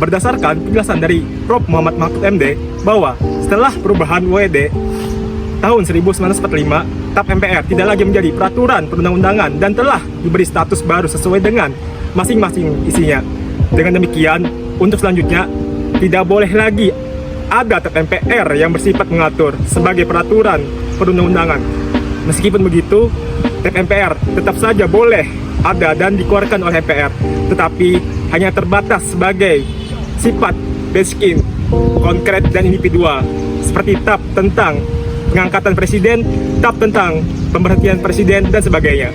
berdasarkan penjelasan dari Prof. Muhammad Mahfud MD bahwa setelah perubahan UED tahun 1945, TAP MPR tidak lagi menjadi peraturan perundang-undangan dan telah diberi status baru sesuai dengan masing-masing isinya. Dengan demikian, untuk selanjutnya tidak boleh lagi ada TAP MPR yang bersifat mengatur sebagai peraturan perundang-undangan. Meskipun begitu, TAP MPR tetap saja boleh ada dan dikeluarkan oleh MPR, tetapi hanya terbatas sebagai sifat basic, konkret dan individual, seperti TAP tentang pengangkatan presiden, TAP tentang pemberhentian presiden, dan sebagainya.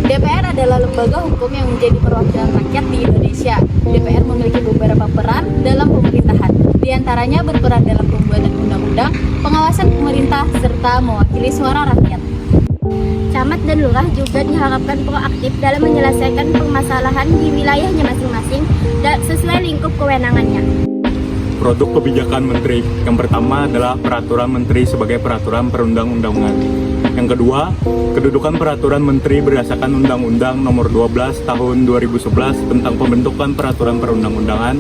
DPR adalah lembaga hukum yang menjadi perwakilan rakyat di Indonesia. DPR memiliki beberapa peran dalam pemerintahan, di antaranya berperan dalam pembuatan undang-undang, pengawasan pemerintah, serta mewakili suara rakyat. Camat dan lurah juga diharapkan proaktif dalam menyelesaikan permasalahan di wilayahnya masing-masing dan sesuai lingkup kewenangannya. Produk kebijakan menteri yang pertama adalah peraturan menteri sebagai peraturan perundang-undangan. Yang kedua, kedudukan peraturan menteri berdasarkan Undang-Undang Nomor 12 Tahun 2011 tentang pembentukan peraturan perundang-undangan.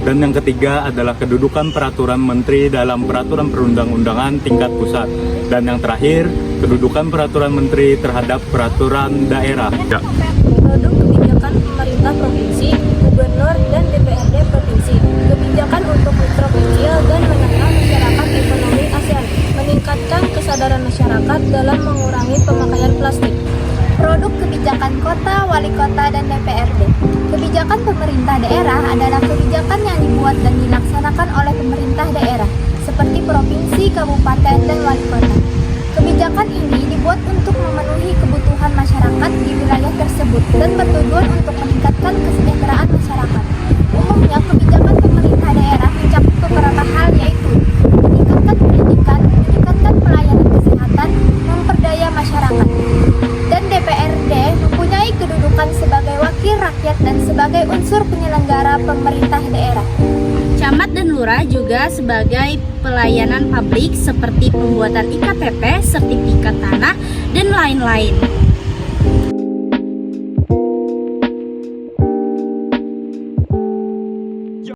Dan yang ketiga adalah kedudukan peraturan menteri dalam peraturan perundang-undangan tingkat pusat. Dan yang terakhir, kedudukan peraturan menteri terhadap peraturan daerah. Produk kebijakan pemerintah provinsi, gubernur, dan DPRD provinsi. Kebijakan untuk mikro kecil dan menengah masyarakat ekonomi ASEAN, meningkatkan kesadaran masyarakat dalam mengurangi pemakaian plastik. Produk kebijakan kota, wali kota, dan DPRD. Kebijakan pemerintah daerah adalah kebijakan yang dibuat dan dilaksanakan oleh pemerintah daerah, seperti provinsi, kabupaten, dan wali kota. Kebijakan ini dibuat untuk memenuhi kebutuhan masyarakat di wilayah tersebut dan bertujuan untuk meningkatkan kesejahteraan masyarakat. Umumnya, kebijakan pemerintah daerah mencakup beberapa hal, yaitu meningkatkan pendidikan, meningkatkan pelayanan kesehatan, memperdaya masyarakat. Dan DPRD mempunyai kedudukan sebagai wakil rakyat dan sebagai unsur penyelenggara pemerintah daerah. Camat dan lurah juga sebagai pelayanan publik seperti pembuatan IKTP, sertifikat tanah, dan lain-lain.